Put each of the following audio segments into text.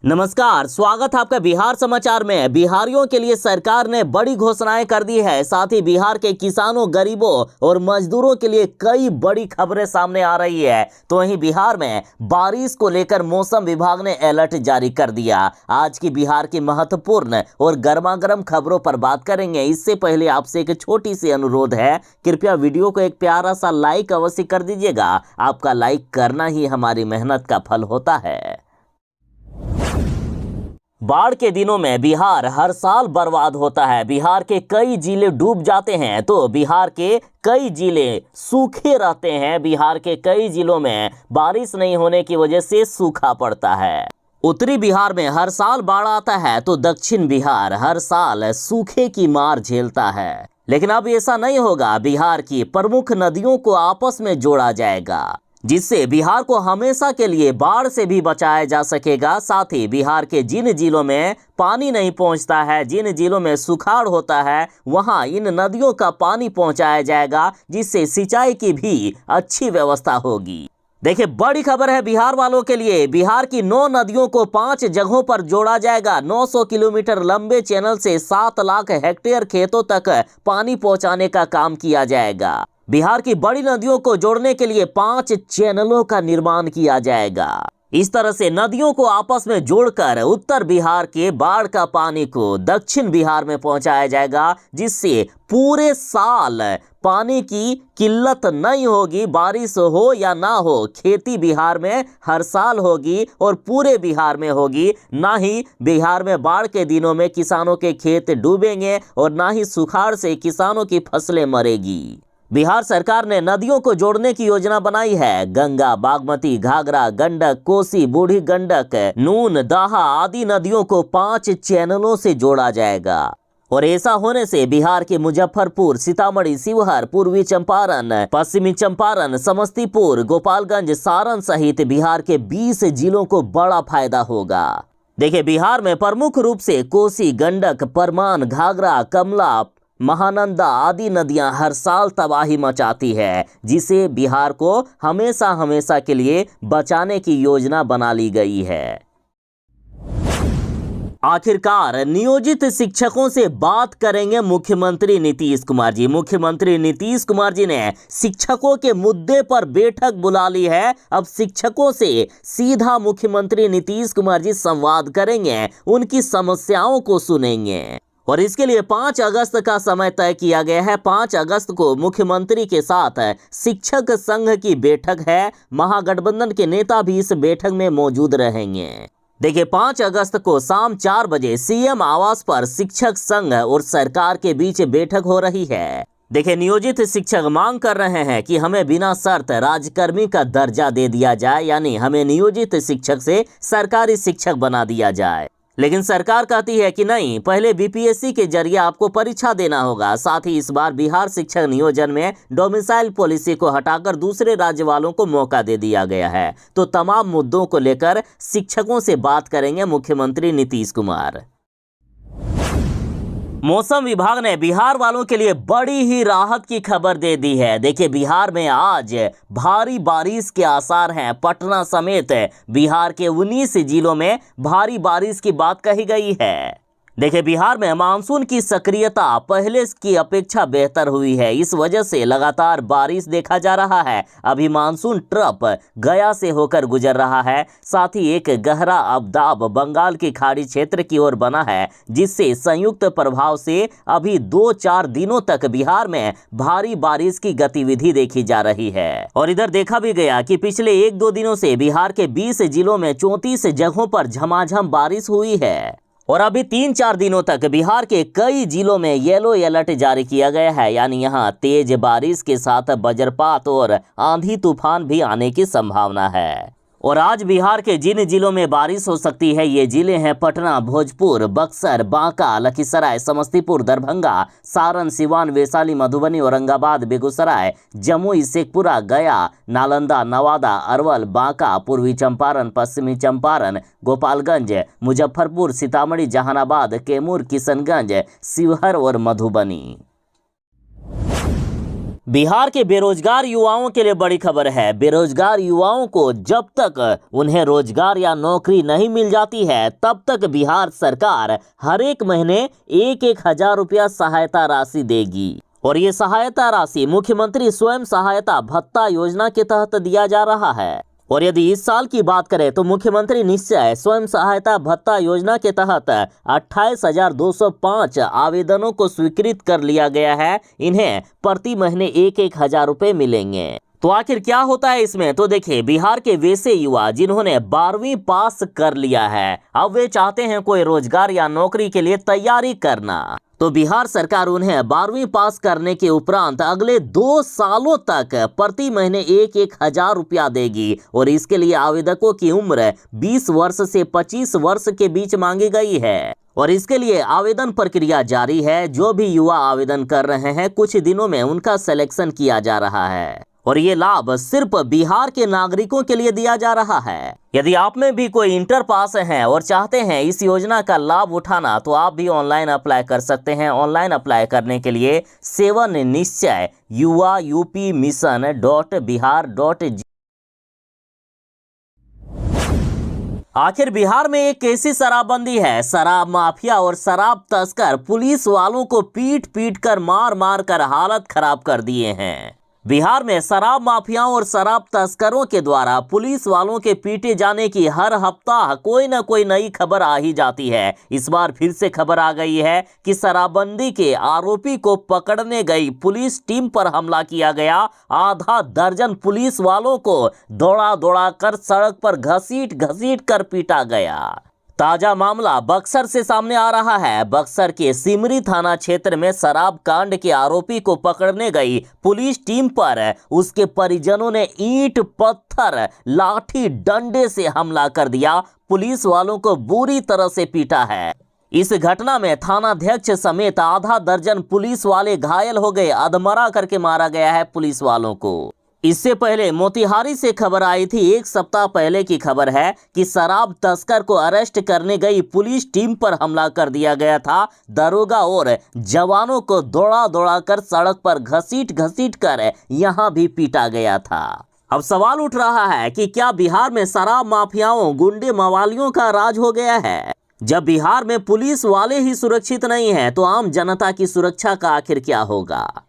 नमस्कार, स्वागत है आपका बिहार समाचार में। बिहारियों के लिए सरकार ने बड़ी घोषणाएं कर दी है। साथ ही बिहार के किसानों, गरीबों और मजदूरों के लिए कई बड़ी खबरें सामने आ रही है। तो वहीं बिहार में बारिश को लेकर मौसम विभाग ने अलर्ट जारी कर दिया। आज की बिहार की महत्वपूर्ण और गर्मागर्म खबरों पर बात करेंगे। इससे पहले आपसे एक छोटी सी अनुरोध है, कृपया वीडियो को एक प्यारा सा लाइक अवश्य कर दीजिएगा। आपका लाइक करना ही हमारी मेहनत का फल होता है। बाढ़ के दिनों में बिहार हर साल बर्बाद होता है। बिहार के कई जिले डूब जाते हैं तो बिहार के कई जिले सूखे रहते हैं। बिहार के कई जिलों में बारिश नहीं होने की वजह से सूखा पड़ता है। उत्तरी बिहार में हर साल बाढ़ आता है तो दक्षिण बिहार हर साल सूखे की मार झेलता है। लेकिन अब ऐसा नहीं होगा। बिहार की प्रमुख नदियों को आपस में जोड़ा जाएगा, जिससे बिहार को हमेशा के लिए बाढ़ से भी बचाया जा सकेगा। साथ ही बिहार के जिन जिलों में पानी नहीं पहुंचता है, जिन जिलों में सुखाड़ होता है, वहां इन नदियों का पानी पहुंचाया जाएगा, जिससे सिंचाई की भी अच्छी व्यवस्था होगी। देखिए, बड़ी खबर है बिहार वालों के लिए। बिहार की 9 नदियों को 5 जगहों पर जोड़ा जाएगा। 900 किलोमीटर लंबे चैनल से 7 लाख हेक्टेयर खेतों तक पानी पहुंचाने का काम किया जाएगा। बिहार की बड़ी नदियों को जोड़ने के लिए 5 चैनलों का निर्माण किया जाएगा। इस तरह से नदियों को आपस में जोड़कर उत्तर बिहार के बाढ़ का पानी को दक्षिण बिहार में पहुंचाया जाएगा, जिससे पूरे साल पानी की किल्लत नहीं होगी। बारिश हो या ना हो, खेती बिहार में हर साल होगी और पूरे बिहार में होगी। ना ही बिहार में बाढ़ के दिनों में किसानों के खेत डूबेंगे और ना ही सुखाड़ से किसानों की फसलें मरेगी। बिहार सरकार ने नदियों को जोड़ने की योजना बनाई है। गंगा, बागमती, घाघरा, गंडक, कोसी, बूढ़ी गंडक, नून, दाहा आदि नदियों को 5 चैनलों से जोड़ा जाएगा। और ऐसा होने से बिहार के मुजफ्फरपुर, सीतामढ़ी, शिवहर, पूर्वी चंपारण, पश्चिमी चंपारण, समस्तीपुर, गोपालगंज, सारण सहित बिहार के 20 जिलों को बड़ा फायदा होगा। देखिए, बिहार में प्रमुख रूप से कोसी, गंडक, परमान, घाघरा, कमला, महानंदा आदि नदियां हर साल तबाही मचाती है, जिसे बिहार को हमेशा के लिए बचाने की योजना बना ली गई है। आखिरकार नियोजित शिक्षकों से बात करेंगे मुख्यमंत्री नीतीश कुमार जी। मुख्यमंत्री नीतीश कुमार जी ने शिक्षकों के मुद्दे पर बैठक बुला ली है। अब शिक्षकों से सीधा मुख्यमंत्री नीतीश कुमार जी संवाद करेंगे, उनकी समस्याओं को सुनेंगे। और इसके लिए 5 अगस्त का समय तय किया गया है। 5 अगस्त को मुख्यमंत्री के साथ शिक्षक संघ की बैठक है। महागठबंधन के नेता भी इस बैठक में मौजूद रहेंगे। देखिए, 5 अगस्त को शाम 4 बजे सीएम आवास पर शिक्षक संघ और सरकार के बीच बैठक हो रही है। देखिए, नियोजित शिक्षक मांग कर रहे हैं कि हमें बिना शर्त राजकर्मी का दर्जा दे दिया जाए, यानी हमें नियोजित शिक्षक से सरकारी शिक्षक बना दिया जाए। लेकिन सरकार कहती है कि नहीं, पहले बीपीएससी के जरिए आपको परीक्षा देना होगा। साथ ही इस बार बिहार शिक्षक नियोजन में डोमिसाइल पॉलिसी को हटाकर दूसरे राज्य वालों को मौका दे दिया गया है। तो तमाम मुद्दों को लेकर शिक्षकों से बात करेंगे मुख्यमंत्री नीतीश कुमार। मौसम विभाग ने बिहार वालों के लिए बड़ी ही राहत की खबर दे दी है। देखिए, बिहार में आज भारी बारिश के आसार हैं। पटना समेत बिहार के 19 जिलों में भारी बारिश की बात कही गई है। देखिए, बिहार में मानसून की सक्रियता पहले की अपेक्षा बेहतर हुई है। इस वजह से लगातार बारिश देखा जा रहा है। अभी मानसून ट्रफ गया से होकर गुजर रहा है। साथ ही एक गहरा अवदाब बंगाल की खाड़ी क्षेत्र की ओर बना है, जिससे संयुक्त प्रभाव से अभी 2-4 दिनों तक बिहार में भारी बारिश की गतिविधि देखी जा रही है। और इधर देखा भी गया कि पिछले 1-2 दिनों से बिहार के 20 जिलों में 34 जगहों पर झमाझम बारिश हुई है। और अभी 3-4 दिनों तक बिहार के कई जिलों में येलो अलर्ट जारी किया गया है, यानी यहां तेज बारिश के साथ वज्रपात और आंधी तूफान भी आने की संभावना है। और आज बिहार के जिन जिलों में बारिश हो सकती है, ये जिले हैं पटना, भोजपुर, बक्सर, बांका, लखीसराय, समस्तीपुर, दरभंगा, सारण, सिवान, वैशाली, मधुबनी, औरंगाबाद, बेगूसराय, जमुई, शेखपुरा, गया, नालंदा, नवादा, अरवल, बांका, पूर्वी चंपारण, पश्चिमी चंपारण, गोपालगंज, मुजफ्फरपुर, सीतामढ़ी, जहानाबाद, कैमूर, किशनगंज, शिवहर और मधुबनी। बिहार के बेरोजगार युवाओं के लिए बड़ी खबर है। बेरोजगार युवाओं को जब तक उन्हें रोजगार या नौकरी नहीं मिल जाती है तब तक बिहार सरकार हर एक महीने 1,000 रुपया सहायता राशि देगी और ये सहायता राशि मुख्यमंत्री स्वयं सहायता भत्ता योजना के तहत दिया जा रहा है। और यदि इस साल की बात करें तो मुख्यमंत्री निश्चय स्वयं सहायता भत्ता योजना के तहत 28,205 आवेदनों को स्वीकृत कर लिया गया है। इन्हें प्रति महीने 1,000 रुपए मिलेंगे। तो आखिर क्या होता है इसमें, तो देखिए, बिहार के वैसे युवा जिन्होंने 12वीं पास कर लिया है, अब वे चाहते हैं कोई रोजगार या नौकरी के लिए तैयारी करना, तो बिहार सरकार उन्हें 12वीं पास करने के उपरांत अगले 2 सालों तक प्रति महीने 1,000 रुपया देगी। और इसके लिए आवेदकों की उम्र 20 वर्ष से 25 वर्ष के बीच मांगी गई है और इसके लिए आवेदन प्रक्रिया जारी है। जो भी युवा आवेदन कर रहे हैं, कुछ दिनों में उनका सिलेक्शन किया जा रहा है और ये लाभ सिर्फ बिहार के नागरिकों के लिए दिया जा रहा है। यदि आप में भी कोई इंटर पास हैं और चाहते हैं इस योजना का लाभ उठाना, तो आप भी ऑनलाइन अप्लाई कर सकते हैं। ऑनलाइन अप्लाई करने के लिए सेवन निश्चय युवा UP mission.bihar.gov। आखिर बिहार में एक कैसी शराबबंदी है। शराब माफिया और शराब तस्कर पुलिस वालों को पीट पीट कर मार कर हालत खराब कर दिए हैं। बिहार में शराब माफियाओं और शराब तस्करों के द्वारा पुलिस वालों के पीटे जाने की हर हफ्ता कोई न कोई नई खबर आ ही जाती है। इस बार फिर से खबर आ गई है कि शराबबंदी के आरोपी को पकड़ने गई पुलिस टीम पर हमला किया गया। आधा दर्जन पुलिस वालों को दौड़ा कर सड़क पर घसीट कर पीटा गया। ताजा मामला बक्सर से सामने आ रहा है। बक्सर के सिमरी थाना क्षेत्र में शराब कांड के आरोपी को पकड़ने गई पुलिस टीम पर उसके परिजनों ने ईंट पत्थर लाठी डंडे से हमला कर दिया। पुलिस वालों को बुरी तरह से पीटा है। इस घटना में थानाध्यक्ष समेत आधा दर्जन पुलिस वाले घायल हो गए। अधमरा करके मारा गया है पुलिस वालों को। इससे पहले मोतिहारी से खबर आई थी, 1 सप्ताह पहले की खबर है कि शराब तस्कर को अरेस्ट करने गई पुलिस टीम पर हमला कर दिया गया था। दरोगा और जवानों को दौड़ा कर सड़क पर घसीट कर यहां भी पीटा गया था। अब सवाल उठ रहा है कि क्या बिहार में शराब माफियाओं गुंडे मवालियों का राज हो गया है? जब बिहार में पुलिस वाले ही सुरक्षित नहीं है तो आम जनता की सुरक्षा का आखिर क्या होगा?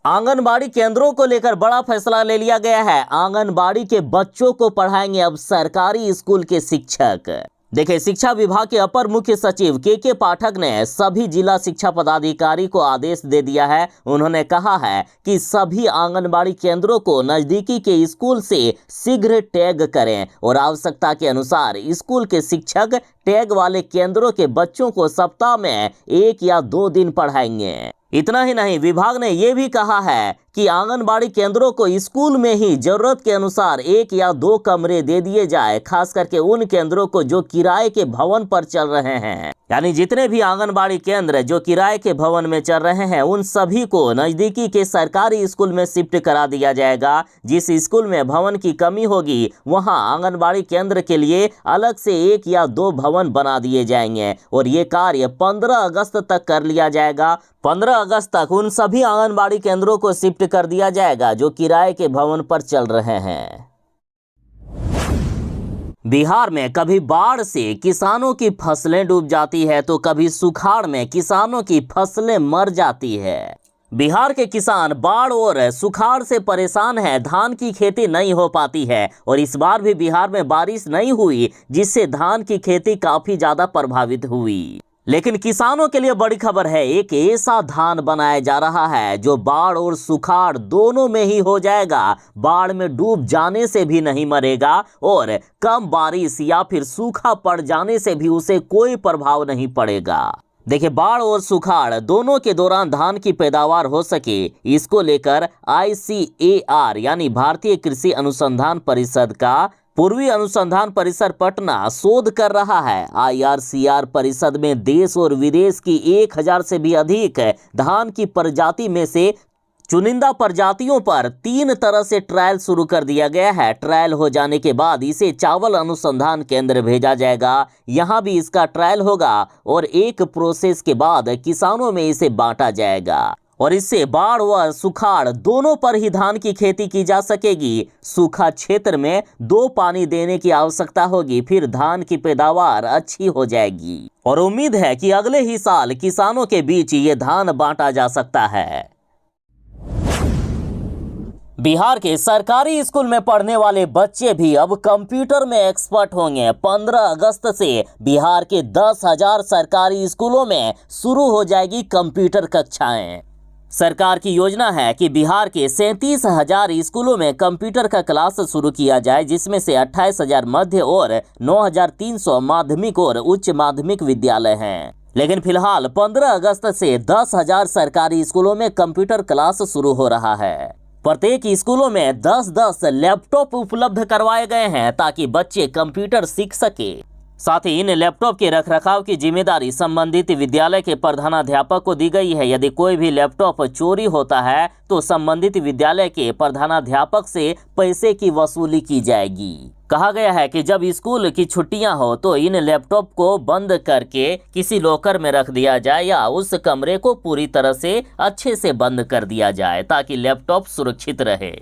आंगनबाड़ी केंद्रों को लेकर बड़ा फैसला ले लिया गया है। आंगनबाड़ी के बच्चों को पढ़ाएंगे अब सरकारी स्कूल के शिक्षक। देखिए, शिक्षा विभाग के अपर मुख्य सचिव के पाठक ने सभी जिला शिक्षा पदाधिकारी को आदेश दे दिया है। उन्होंने कहा है कि सभी आंगनबाड़ी केंद्रों को नजदीकी के स्कूल से शीघ्र टैग करें और आवश्यकता के अनुसार स्कूल के शिक्षक टैग वाले केंद्रों के बच्चों को सप्ताह में 1 या 2 दिन पढ़ाएंगे। इतना ही नहीं, विभाग ने यह भी कहा है कि आंगनबाड़ी केंद्रों को स्कूल में ही जरूरत के अनुसार 1 या 2 कमरे दे दिए जाए, खास करके उन केंद्रों को जो किराए के भवन पर चल रहे हैं। यानी जितने भी आंगनबाड़ी केंद्र जो किराए के भवन में चल रहे हैं, उन सभी को नजदीकी के सरकारी स्कूल में शिफ्ट करा दिया जाएगा। जिस स्कूल में भवन की कमी होगी वहां आंगनबाड़ी केंद्र के लिए अलग से 1 या 2 भवन बना दिए जाएंगे और ये कार्य 15 अगस्त तक कर लिया जाएगा। 15 अगस्त तक उन सभी आंगनबाड़ी केंद्रों को शिफ्ट कर दिया जाएगा जो किराए के भवन पर चल रहे हैं। बिहार में कभी बाढ़ से किसानों की फसलें डूब जाती है तो कभी सुखाड़ में किसानों की फसलें मर जाती है। बिहार के किसान बाढ़ और सुखाड़ से परेशान हैं। धान की खेती नहीं हो पाती है और इस बार भी बिहार में बारिश नहीं हुई, जिससे धान की खेती काफी ज्यादा प्रभावित हुई। लेकिन किसानों के लिए बड़ी खबर है, एक ऐसा धान बनाया जा रहा है जो बाढ़ और सुखाड़ दोनों में ही हो जाएगा। बाढ़ में डूब जाने से भी नहीं मरेगा और कम बारिश या फिर सूखा पड़ जाने से भी उसे कोई प्रभाव नहीं पड़ेगा। देखिए, बाढ़ और सुखाड़ दोनों के दौरान धान की पैदावार हो सके, इसको लेकर ICAR यानी भारतीय कृषि अनुसंधान परिषद का पूर्वी अनुसंधान परिसर पटना शोध कर रहा है। IRCR परिषद में देश और विदेश की 1000 से भी अधिक धान की प्रजाति में से चुनिंदा प्रजातियों पर 3 तरह से ट्रायल शुरू कर दिया गया है। ट्रायल हो जाने के बाद इसे चावल अनुसंधान केंद्र भेजा जाएगा, यहाँ भी इसका ट्रायल होगा और एक प्रोसेस के बाद किसानों में इसे बांटा जाएगा। और इससे बाढ़ व सुखाड़ दोनों पर ही धान की खेती की जा सकेगी। सूखा क्षेत्र में 2 पानी देने की आवश्यकता होगी, फिर धान की पैदावार अच्छी हो जाएगी और उम्मीद है कि अगले ही साल किसानों के बीच ये धान बांटा जा सकता है। बिहार के सरकारी स्कूल में पढ़ने वाले बच्चे भी अब कंप्यूटर में एक्सपर्ट होंगे। 15 अगस्त से बिहार के 10,000 सरकारी स्कूलों में शुरू हो जाएगी कंप्यूटर कक्षाएं। सरकार की योजना है कि बिहार के 37,000 स्कूलों में कंप्यूटर का क्लास शुरू किया जाए, जिसमें से 28,000 मध्य और 9,300 माध्यमिक और उच्च माध्यमिक विद्यालय हैं। लेकिन फिलहाल 15 अगस्त से 10,000 सरकारी स्कूलों में कंप्यूटर क्लास शुरू हो रहा है। प्रत्येक स्कूलों में 10-10 लैपटॉप उपलब्ध करवाए गए हैं ताकि बच्चे कंप्यूटर सीख सके। साथ ही इन लैपटॉप के रखरखाव की जिम्मेदारी संबंधित विद्यालय के प्रधानाध्यापक को दी गई है। यदि कोई भी लैपटॉप चोरी होता है तो संबंधित विद्यालय के प्रधानाध्यापक से पैसे की वसूली की जाएगी। कहा गया है कि जब स्कूल की छुट्टियां हो तो इन लैपटॉप को बंद करके किसी लॉकर में रख दिया जाए या उस कमरे को पूरी तरह से अच्छे से बंद कर दिया जाए ताकि लैपटॉप सुरक्षित रहे।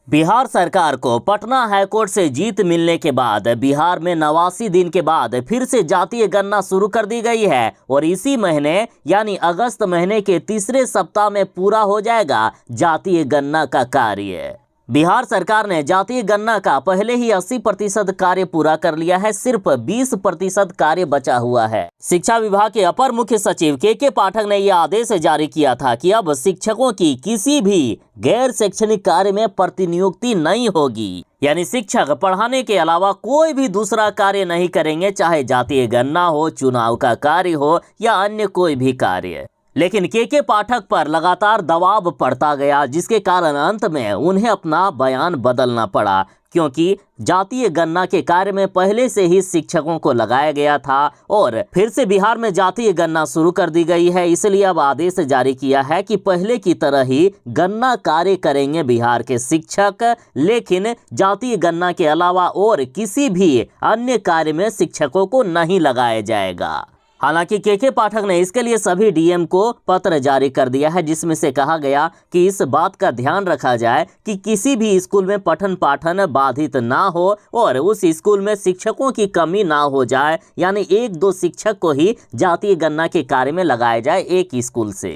बिहार सरकार को पटना हाईकोर्ट से जीत मिलने के बाद बिहार में 89 दिन के बाद फिर से जातीय गणना शुरू कर दी गई है और इसी महीने यानी अगस्त महीने के तीसरे सप्ताह में पूरा हो जाएगा जातीय गणना का कार्य। बिहार सरकार ने जातीय गणना का पहले ही 80% कार्य पूरा कर लिया है, सिर्फ 20% कार्य बचा हुआ है। शिक्षा विभाग के अपर मुख्य सचिव के पाठक ने यह आदेश जारी किया था कि अब शिक्षकों की किसी भी गैर शैक्षणिक कार्य में प्रतिनियुक्ति नहीं होगी, यानी शिक्षक पढ़ाने के अलावा कोई भी दूसरा कार्य नहीं करेंगे, चाहे जातीय गणना हो, चुनाव का कार्य हो या अन्य कोई भी कार्य। लेकिन के पाठक पर लगातार दबाव पड़ता गया, जिसके कारण अंत में उन्हें अपना बयान बदलना पड़ा, क्योंकि जातीय गणना के कार्य में पहले से ही शिक्षकों को लगाया गया था और फिर से बिहार में जातीय गणना शुरू कर दी गई है। इसलिए अब आदेश जारी किया है कि पहले की तरह ही गणना कार्य करेंगे बिहार के शिक्षक, लेकिन जातीय गणना के अलावा और किसी भी अन्य कार्य में शिक्षकों को नहीं लगाया जाएगा। हालांकि के पाठक ने इसके लिए सभी डीएम को पत्र जारी कर दिया है, जिसमें से कहा गया कि इस बात का ध्यान रखा जाए कि किसी भी स्कूल में पठन पाठन बाधित ना हो और उस स्कूल में शिक्षकों की कमी ना हो जाए, यानी 1-2 शिक्षक को ही जातीय गणना के कार्य में लगाया जाए एक स्कूल से।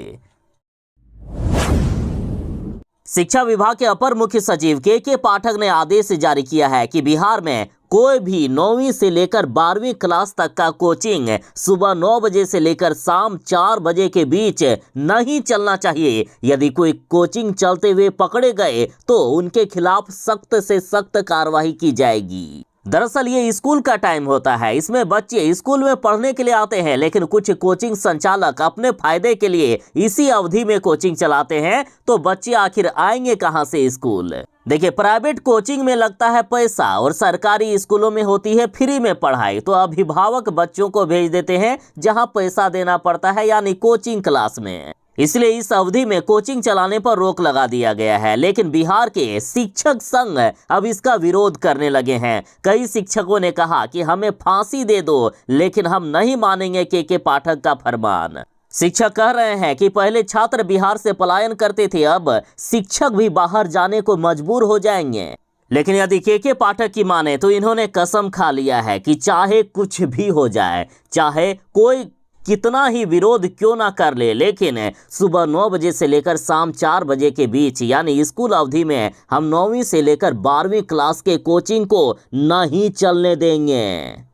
शिक्षा विभाग के अपर मुख्य सचिव के पाठक ने आदेश जारी किया है कि बिहार में कोई भी 9वीं से लेकर 12वीं क्लास तक का कोचिंग सुबह 9 बजे से लेकर शाम 4 बजे के बीच नहीं चलना चाहिए। यदि कोई कोचिंग चलते हुए पकड़े गए तो उनके खिलाफ सख्त से सख्त कार्रवाई की जाएगी। दरअसल ये स्कूल का टाइम होता है, इसमें बच्चे स्कूल में पढ़ने के लिए आते हैं, लेकिन कुछ कोचिंग संचालक अपने फायदे के लिए इसी अवधि में कोचिंग चलाते हैं, तो बच्चे आखिर आएंगे कहां से स्कूल। देखिए, प्राइवेट कोचिंग में लगता है पैसा और सरकारी स्कूलों में होती है फ्री में पढ़ाई, तो अभिभावक बच्चों को भेज देते हैं जहां पैसा देना पड़ता है, यानी कोचिंग क्लास में। इसलिए इस अवधि में कोचिंग चलाने पर रोक लगा दिया गया है, लेकिन बिहार के शिक्षक संघ अब इसका विरोध करने लगे हैं। कई शिक्षकों ने कहा कि हमें फांसी दे दो, लेकिन हम नहीं मानेंगे के पाठक का फरमान। शिक्षक कह रहे हैं कि पहले छात्र बिहार से पलायन करते थे, अब शिक्षक भी बाहर जाने को मजबूर हो जाएंगे। लेकिन यदि के पाठक की माने तो इन्होंने कसम खा लिया है कि चाहे कुछ भी हो जाए, चाहे कोई कितना ही विरोध क्यों ना कर ले, लेकिन सुबह 9 बजे से लेकर शाम 4 बजे के बीच यानी स्कूल अवधि में हम 9वीं से लेकर 12वीं क्लास के कोचिंग को नहीं चलने देंगे।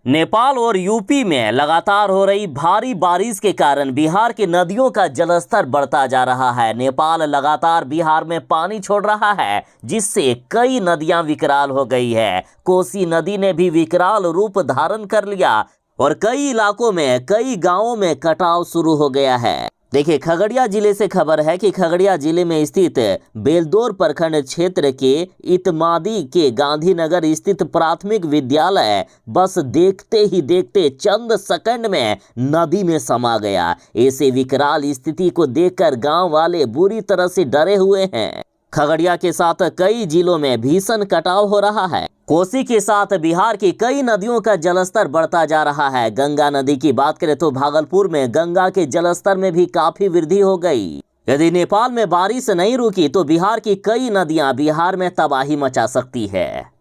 नेपाल और यूपी में लगातार हो रही भारी बारिश के कारण बिहार की नदियों का जलस्तर बढ़ता जा रहा है। नेपाल लगातार बिहार में पानी छोड़ रहा है, जिससे कई नदियां विकराल हो गई है। कोसी नदी ने भी विकराल रूप धारण कर लिया और कई इलाकों में, कई गांवों में कटाव शुरू हो गया है। देखिए, खगड़िया जिले से खबर है कि खगड़िया जिले में स्थित बेलदौर प्रखंड क्षेत्र के इतमादी के गांधीनगर स्थित प्राथमिक विद्यालय बस देखते ही देखते चंद सेकंड में नदी में समा गया। ऐसे विकराल स्थिति को देखकर गांव वाले बुरी तरह से डरे हुए हैं। खगड़िया के साथ कई जिलों में भीषण कटाव हो रहा है। कोसी के साथ बिहार की कई नदियों का जलस्तर बढ़ता जा रहा है। गंगा नदी की बात करें तो भागलपुर में गंगा के जलस्तर में भी काफी वृद्धि हो गई। यदि नेपाल में बारिश नहीं रुकी तो बिहार की कई नदियां बिहार में तबाही मचा सकती है।